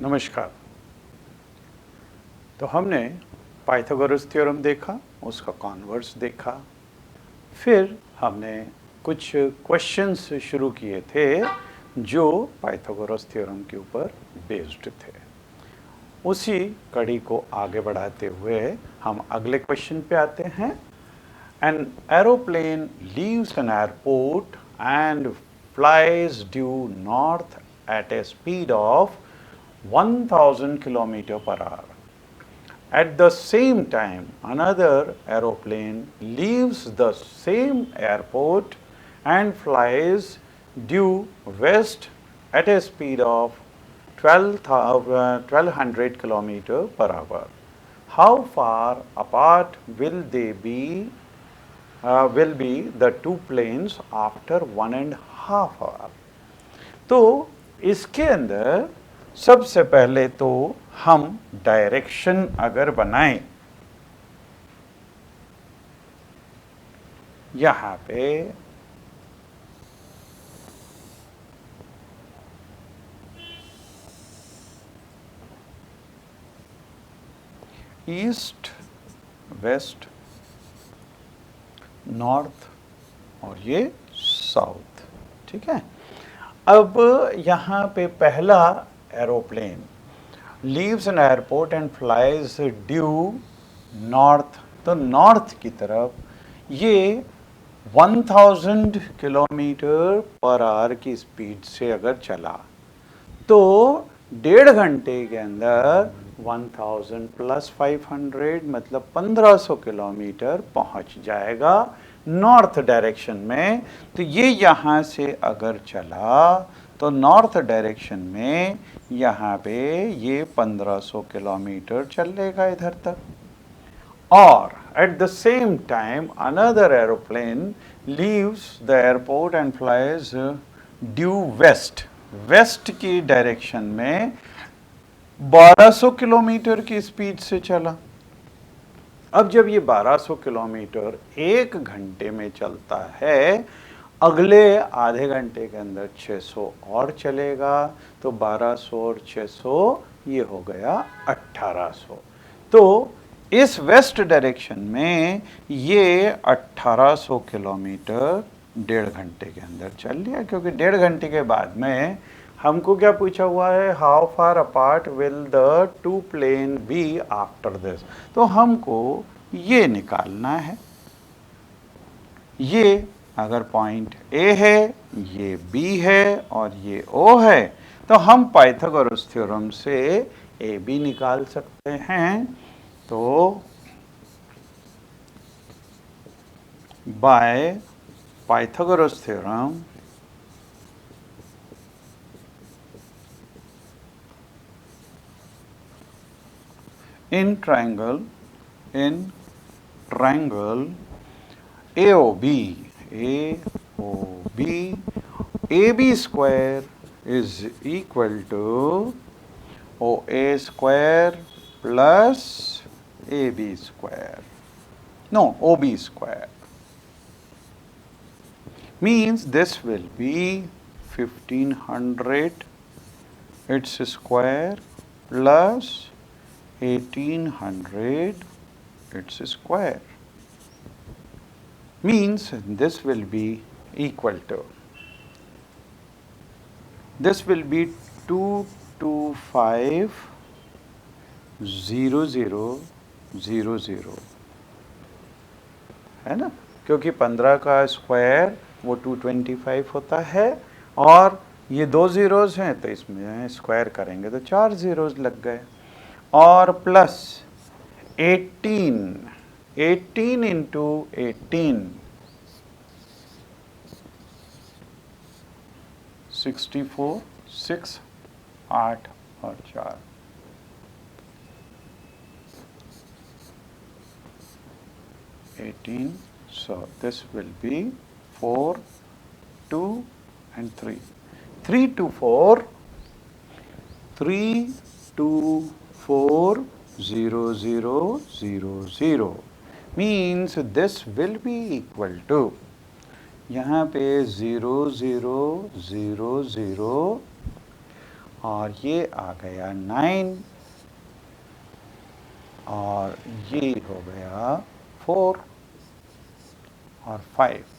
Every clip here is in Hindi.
नमस्कार। तो हमने पाइथागोरस थ्योरम देखा, उसका कॉन्वर्स देखा, फिर हमने कुछ क्वेश्चंस शुरू किए थे जो पाइथागोरस थ्योरम के ऊपर बेस्ड थे। उसी कड़ी को आगे बढ़ाते हुए हम अगले क्वेश्चन पे आते हैं। An aeroplane leaves an airport and flies due north at a speed of 1000 km per hour. At the same time, another aeroplane leaves the same airport and flies due west at a speed of 1200 km per hour. How far apart will they be? Will be the two planes after 1.5 hour? तो इसके अंदर सबसे पहले तो हम डायरेक्शन अगर बनाएं, यहां पे ईस्ट, वेस्ट, नॉर्थ और ये साउथ। ठीक है। अब यहाँ पे पहला aeroplane leaves an airport and flies due north, तो नॉर्थ की तरफ ये 1000 किलोमीटर पर आवर की स्पीड से अगर चला तो 1.5 घंटे के अंदर 1000 प्लस 500 मतलब 1500 किलोमीटर पहुंच जाएगा नॉर्थ डायरेक्शन में। तो ये यहाँ से अगर चला तो नॉर्थ डायरेक्शन में यहाँ पे ये 1500 किलोमीटर चलेगा इधर तक। और at the same time another aeroplane leaves the airport and flies due west, west की डायरेक्शन में 1200 किलोमीटर की स्पीड से चला। अब जब ये 1200 किलोमीटर 1 घंटे में चलता है, अगले आधे घंटे के अंदर 600 और चलेगा, तो 1200 और 600 ये हो गया 1800। तो इस वेस्ट डायरेक्शन में ये 1800 किलोमीटर 1.5 घंटे के अंदर चल लिया, क्योंकि 1.5 घंटे के बाद में हमको क्या पूछा हुआ है, how far apart will the two plane be after this. तो हमको ये निकालना है। ये अगर पॉइंट ए है, ये बी है और ये ओ है, तो हम पाइथागोरस थ्योरम से ए बी निकाल सकते हैं। तो by Pythagoras theorem in triangle AOB, AB square is equal to OA square plus AB square. No, OB square. Means this will be 1500 its square plus 1800 its square. Means this will be equal to, this will be 2250000 है ना, क्योंकि 15 का स्क्वायर वो 225 होता है और ये 2 जीरोज हैं, तो इसमें स्क्वायर करेंगे तो 4 जीरोज लग गए। और प्लस 18 इंटू 18 64, 6, 8 और 4 18। So this will be 4, 2 and 3, 3 to 4, 3 to 4 0 0 0 0 means this will be equal to, यहाँ पे 0 0 0 0 और ये आ गया 9 और ये हो गया 4 और 5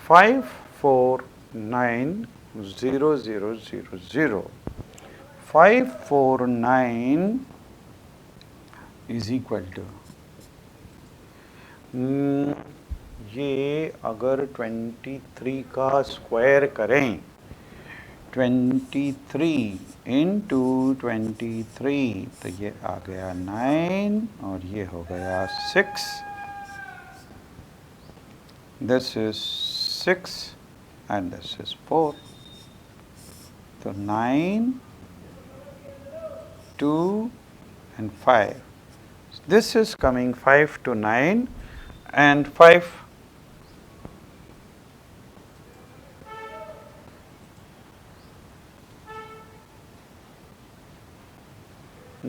5 4 9 0 0 0 0 5 4 9 इज इक्वल टू ये अगर 23 का स्क्वायर करें 23 इंटू 23 तो ये आ गया 9 और ये हो गया 6 this is 6 and this is 4 so 9 2 and 5 this is coming 5 to 9 and 5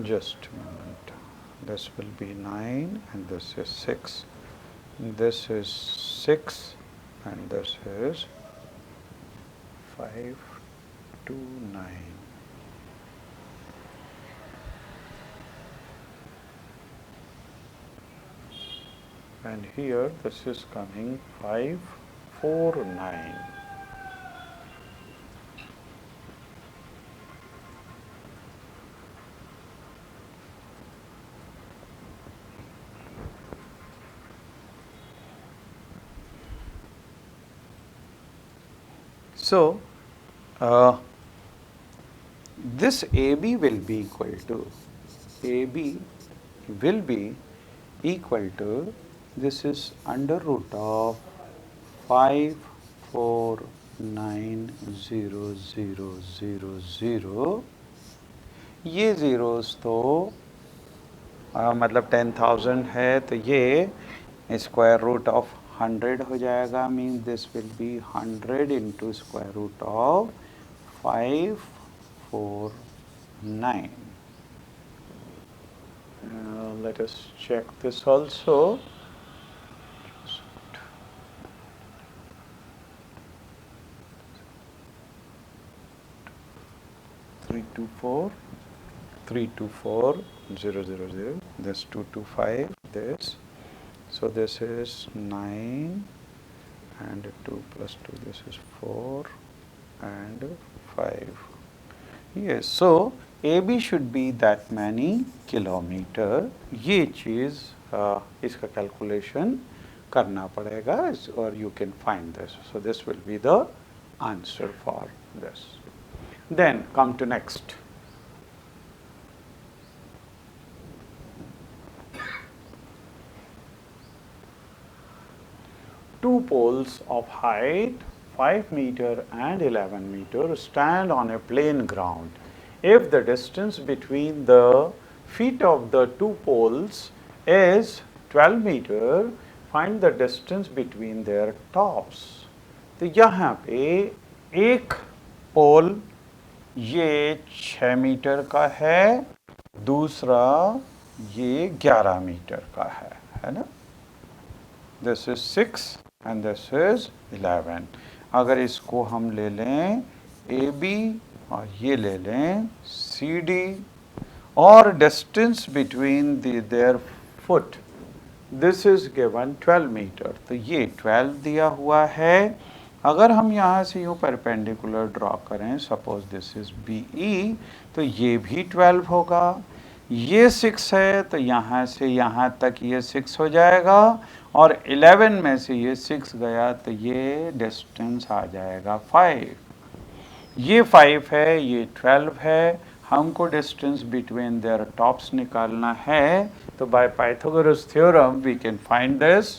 just a moment this will be 9 and this is 6 this is 6 and this is 5 to 9 and here this is coming 5 4 9 so this AB will be equal to AB will be equal to this is under root of 5 4 9 0 0 0 0 ये zeros तो मतलब 10,000 है तो ये स्क्वायर रूट ऑफ 100 हो जाएगा means this will be 100 into square root of 5 4 9 let us check this also 324 324 0 0 0 this 225 this so this is 9 and 2 plus 2 this is 4 and 5 yes so AB should be that many kilometer ये चीज़ इसका कैलकुलेशन करना पड़ेगा और you can find this so this will be the answer for this then come to next two poles of height 5 meter and 11 meter stand on a plain ground. If the distance between the feet of the two poles is 12 meter, find the distance between their tops. तो यहाँ पे एक पोल ये 6 मीटर का है दूसरा ये 11 मीटर का है ना this is 6 and this is 11 अगर इसको हम ले लें AB और ये ले लें CD और distance between their foot this is given 12 meter तो ये 12 दिया हुआ है अगर हम यहाँ से यूँ परपेंडिकुलर ड्रॉ करें सपोज दिस इज BE तो ये भी 12 होगा ये 6 है तो यहाँ से यहाँ तक ये 6 हो जाएगा और 11 में से ये 6 गया तो ये डिस्टेंस आ जाएगा 5 ये 5 है ये 12 है हमको डिस्टेंस बिटवीन देयर टॉप्स निकालना है तो by Pythagoras theorem we can find this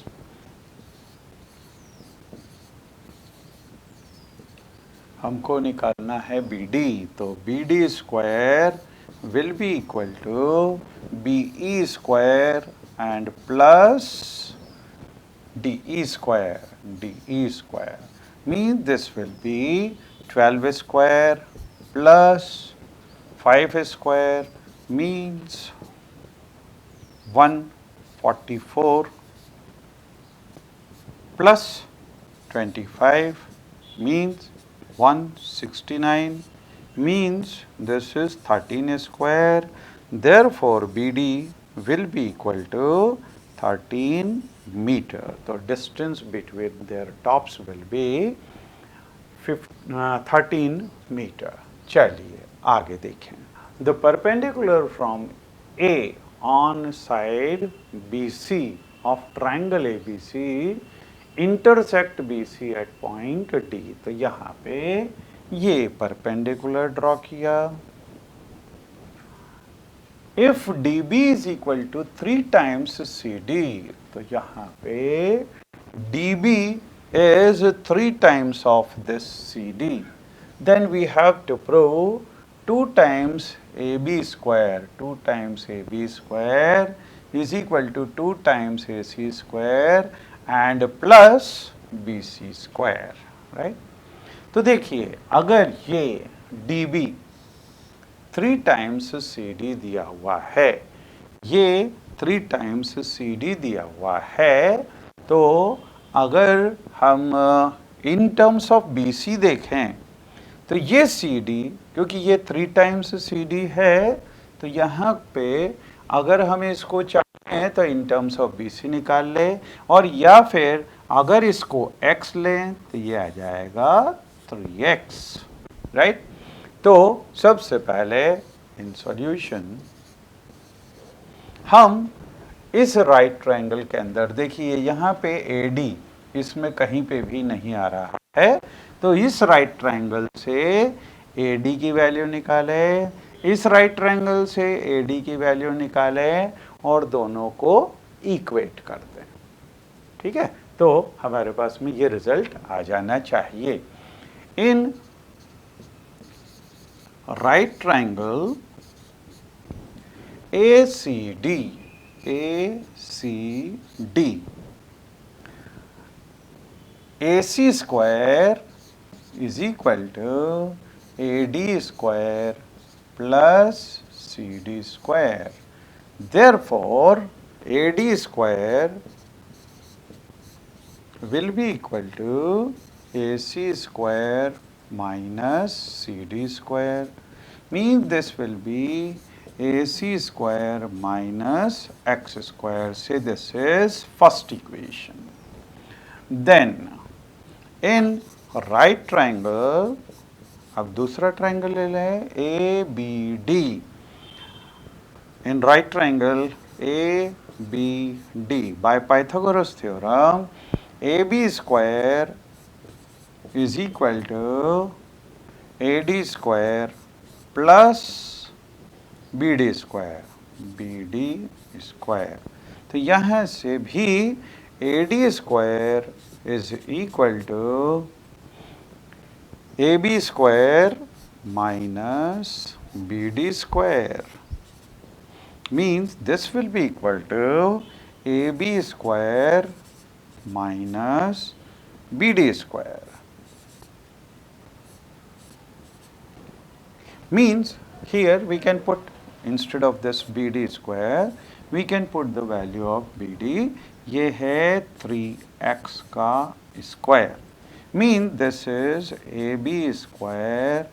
हमको निकालना है BD तो BD square will be equal to BE square and plus DE square means this will be 12 square plus 5 square means 144 plus 25 means 169 means this is 13 square. Therefore, BD will be equal to 13 meter. The distance between their tops will be 13 meter. चलिए आगे देखें. The perpendicular from A on side BC of triangle ABC intersect BC at point D. तो यहाँ पे ये perpendicular ड्रॉ किया. If DB is equal to 3 times CD, तो यहाँ पे DB is 3 times of this CD. Then we have to prove 2 times AB square. 2 times AB square is equal to 2 times AC square and plus BC square, right? तो देखिए अगर ये DB 3 टाइम्स CD दिया हुआ है, ये 3 टाइम्स CD दिया हुआ है, तो अगर हम इन टर्म्स ऑफ BC देखें तो ये CD, क्योंकि ये 3 टाइम्स CD है, तो यहाँ पे अगर हम इसको चाहें तो इन टर्म्स ऑफ BC निकाल लें, और या फिर अगर इसको x लें तो ये आ जाएगा 3x, राइट? तो सबसे पहले इन सॉल्यूशन हम इस राइट ट्रायंगल के अंदर देखिए यहाँ पे AD इसमें कहीं पे भी नहीं आ रहा है, तो इस राइट ट्रायंगल से AD की वैल्यू निकाले, इस राइट ट्रायंगल से AD की वैल्यू निकाले और दोनों को इक्वेट कर दें. ठीक है, तो हमारे पास में ये रिजल्ट आ जाना चाहिए. In right triangle ACD AC square is equal to AD square plus CD square. Therefore, AD square will be equal to AC square minus CD square. Means this will be AC square minus x square. Say this is first equation. Then in right triangle, अब दूसरा ट्रायंगल ले लें ABD. In right triangle ABD by Pythagoras theorem, AB square is equal to AD square plus BD square. BD square. तो यहाँ से भी AD square is equal to AB square minus BD square. Means this will be equal to AB square minus BD square. Means here we can put, instead of this BD square, we can put the value of BD. ये है 3x का square. Mean this is AB square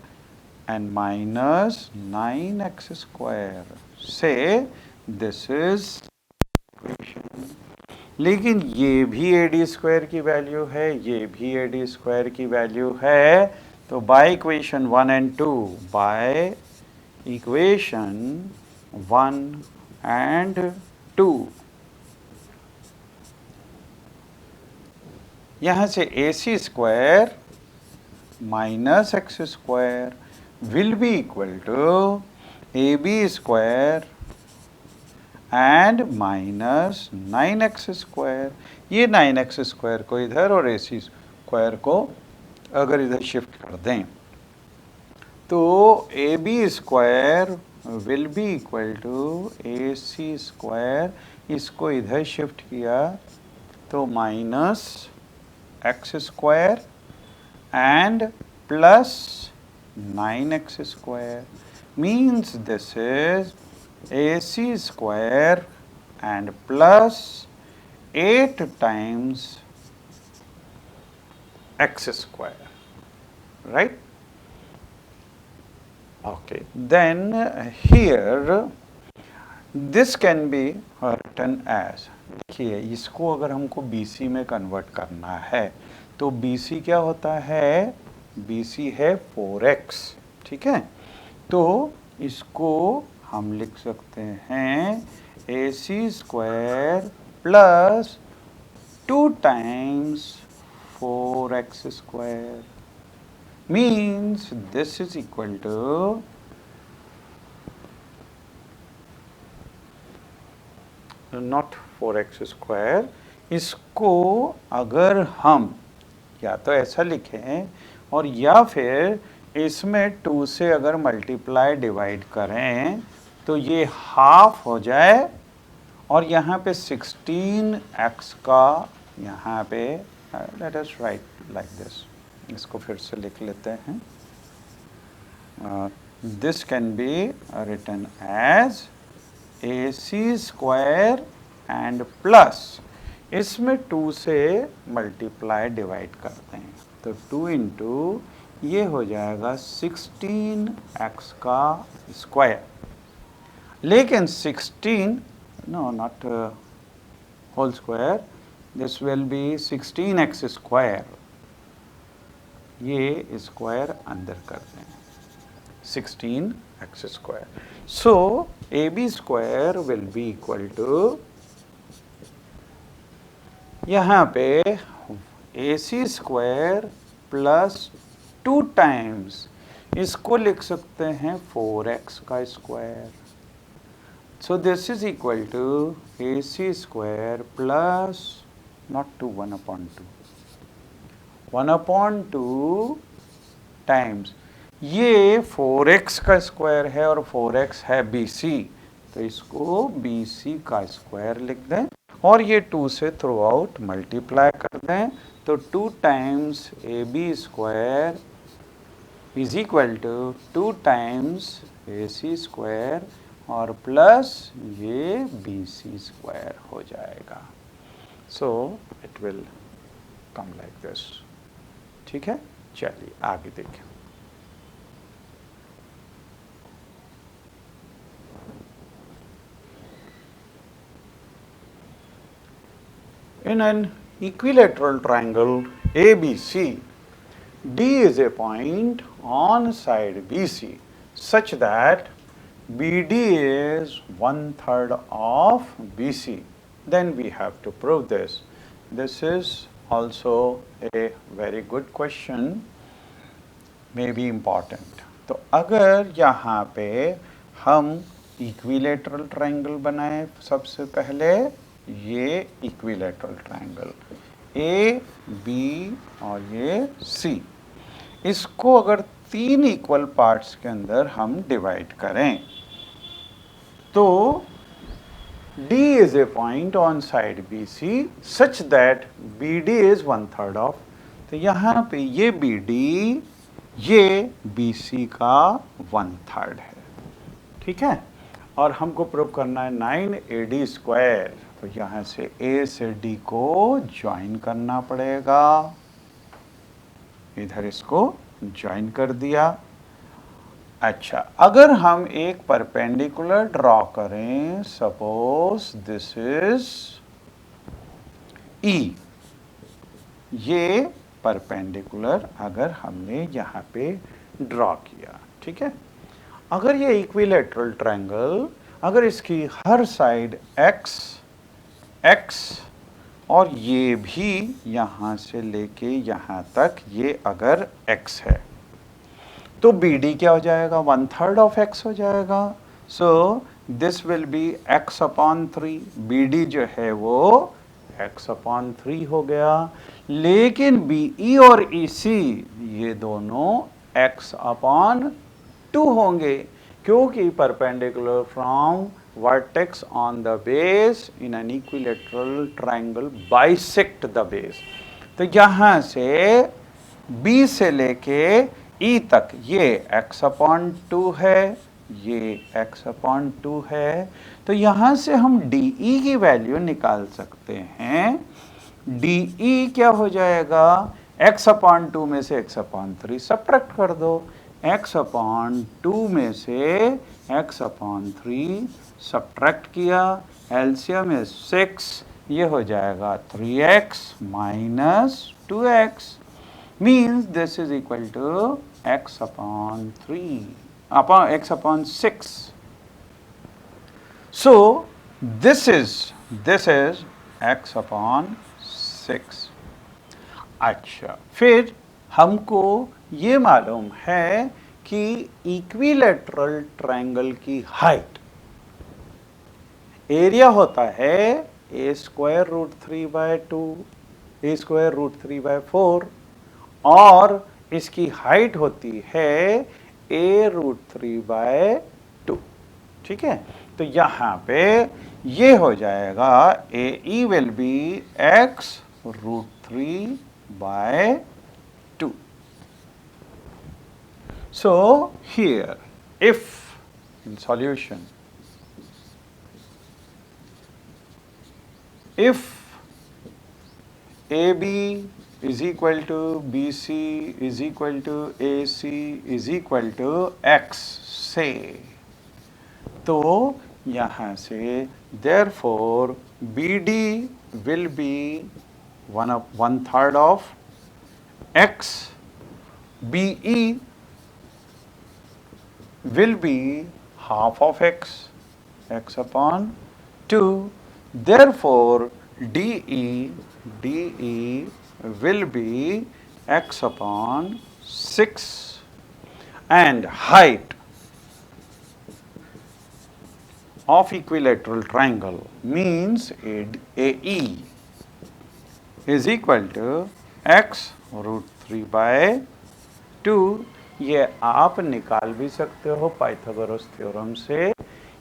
and minus 9x square. Say this is equation. लेकिन ये भी AD स्क्वायर की वैल्यू है, ये भी AD स्क्वायर की वैल्यू है, तो by equation 1 and 2, by equation 1 and 2, यहाँ से AC square minus x square will be equal to AB square and minus 9x square. ये 9x स्क्वायर को इधर और AC स्क्वायर को अगर इधर शिफ्ट कर दें तो AB square will be equal to AC square. इसको इधर शिफ्ट किया तो minus x square and plus 9x square. Means this is AC square and plus 8 times x square, right? Okay, then here this can be written as, देखिए इसको अगर हमको BC में कन्वर्ट करना है तो BC क्या होता है, BC है 4x, ठीक है। तो इसको हम लिख सकते हैं AC square plus 2 times 4x square, means this is equal to not 4x square. इसको अगर हम या तो ऐसा लिखें और या फिर इसमें 2 से अगर मल्टीप्लाई डिवाइड करें तो ये हाफ हो जाए और यहाँ पे 16x का यहाँ पे let us write like this, इसको फिर से लिख लेते हैं। This can be written as AC square and plus इसमें 2 से मल्टीप्लाई डिवाइड करते हैं तो 2 इंटू ये हो जाएगा 16x का स्क्वायर, लेकिन 16 no not whole square, this will be 16x square, ये स्क्वायर अंदर करते हैं 16x square. So AB square will be equal to, यहाँ पे AC square plus 2 times, इसको लिख सकते हैं 4x का square. So this is equal to AC square plus not 2, 1/2, 1/2 times ये 4x का स्क्वायर है और 4x है BC, तो इसको BC का स्क्वायर लिख दें और ये 2 से थ्रू आउट मल्टीप्लाई कर दें तो 2 times AB square is equal to 2 times AC square और प्लस ये BC स्क्वायर हो जाएगा। So it will come like this, ठीक है। चलिए आगे देखें। In an equilateral triangle ABC, D is a point on side BC such that BD is 1/3 of BC. Then we have to prove this. This is also a very good question, may be important. तो अगर यहाँ पे हम इक्विलेटरल ट्रायंगल बनाएं, सबसे पहले ये इक्विलेटरल ट्रायंगल ए बी और ये सी, इसको अगर 3 इक्वल पार्ट्स के अंदर हम डिवाइड करें तो D is a point on side BC such that BD is 1/3 of, तो यहाँ पे ये BD ये BC का 1/3 है, ठीक है। और हमको प्रूव करना है 9AD स्क्वायर, तो यहाँ से A से D को ज्वाइन करना पड़ेगा, इधर इसको ज्वाइन कर दिया। अच्छा, अगर हम एक परपेंडिकुलर ड्रॉ करें, सपोज दिस इज E, ये परपेंडिकुलर अगर हमने यहाँ पे ड्रॉ किया, ठीक है। अगर ये इक्विलेटरल ट्रायंगल, अगर इसकी हर साइड x और ये भी यहाँ से लेके यहाँ तक ये अगर x है तो BD क्या हो जाएगा, 1/3 ऑफ x हो जाएगा। So this will B x/3, BD जो है वो x/3 हो गया। लेकिन BE और EC ये दोनों x/2 होंगे, क्योंकि perpendicular from vertex on the base in an equilateral triangle bisect the base. तो यहाँ से B से लेके E तक ये x/2 है, ये x/2 है, तो यहाँ से हम DE की वैल्यू निकाल सकते हैं। DE क्या हो जाएगा, x/2 में से x/3 सब्ट्रैक्ट कर दो, x अपॉन 2 में से x अपॉन 3 सब्ट्रैक्ट किया, एलसीएम इज 6, ये हो जाएगा 3x minus 2x, means this is equal to x upon 3 upon x upon 6. So this is x upon 6. अच्छा, फिर हमको ये मालूम है कि इक्विलैटरल ट्रायंगल की हाइट, एरिया होता है a square root 3 by 2, a square root 3 by 4, और इसकी हाइट होती है a रूट 3 बाय 2. ठीक है, तो यहाँ पे ये हो जाएगा a e will be x root 3 by 2. So here, if in solution, if AB is equal to BC is equal to AC is equal to X से, तो यहाँ से therefore BD will be 1/3 of X, BE will be half of x, x upon 2. Therefore, DE will be x upon 6, and height of equilateral triangle means AE is equal to x root 3 by 2. ये आप निकाल भी सकते हो पाइथागोरस थ्योरम से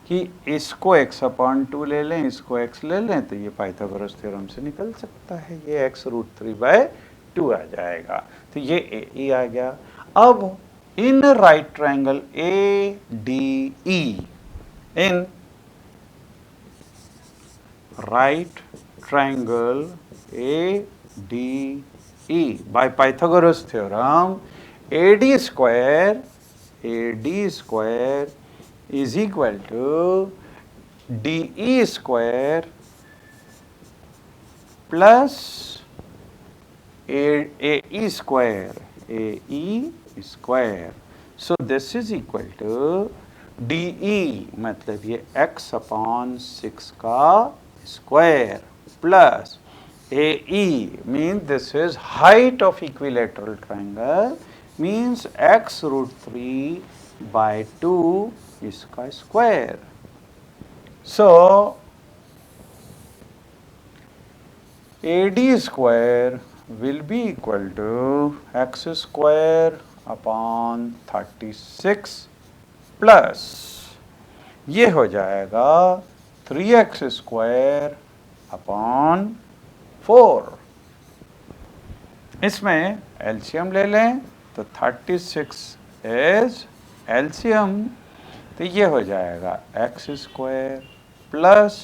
कि इसको x अपॉन 2 ले लें, इसको x ले लें, तो ये पाइथागोरस थ्योरम से निकल सकता है, ये x रूट 3 बाय 2 आ जाएगा. तो ये ए आ गया. अब in right triangle A D E, in right triangle A D E by Pythagoras theorem, AD square is equal to DE square plus AE square, So this is equal to DE, मतलब ये x upon 6 का square plus AE means this is height of equilateral triangle, means x root 3 by 2 इसका square. So AD square will be equal to x square upon 36 plus ये हो जाएगा 3x square upon 4. इसमें एलसीएम ले लें तो 36 इज एलसीएम, तो ये हो जाएगा x square plus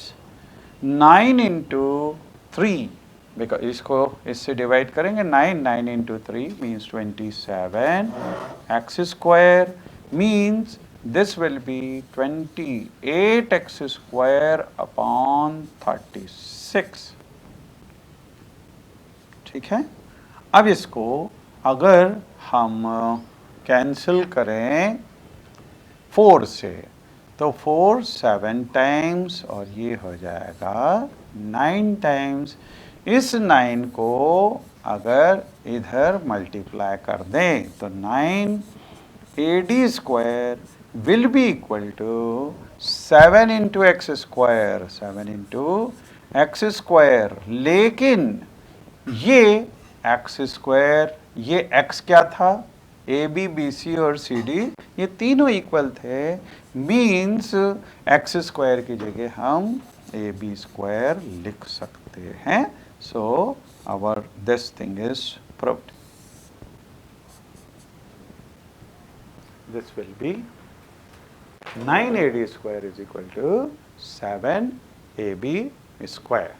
9 into 3, because इसको इससे डिवाइड करेंगे 9 into 3 means 27, x square means this will B 28 x square upon 36. ठीक है, अब इसको अगर हम कैंसिल करें 4 से, तो 4 7 टाइम्स और ये हो जाएगा 9 टाइम्स. इस 9 को अगर इधर मल्टीप्लाई कर दें तो 9 AD square will be equal to 7 into x square, 7 into x square. लेकिन ये एक्स स्क्वायर, ये एक्स क्या था, ए बी बी सी और सी डी ये तीनों इक्वल थे, मीन्स एक्स स्क्वायर की जगह हम ए बी स्क्वायर लिख सकते हैं. So our this thing is proved. This will be 9 AD square is equal to 7 AB square.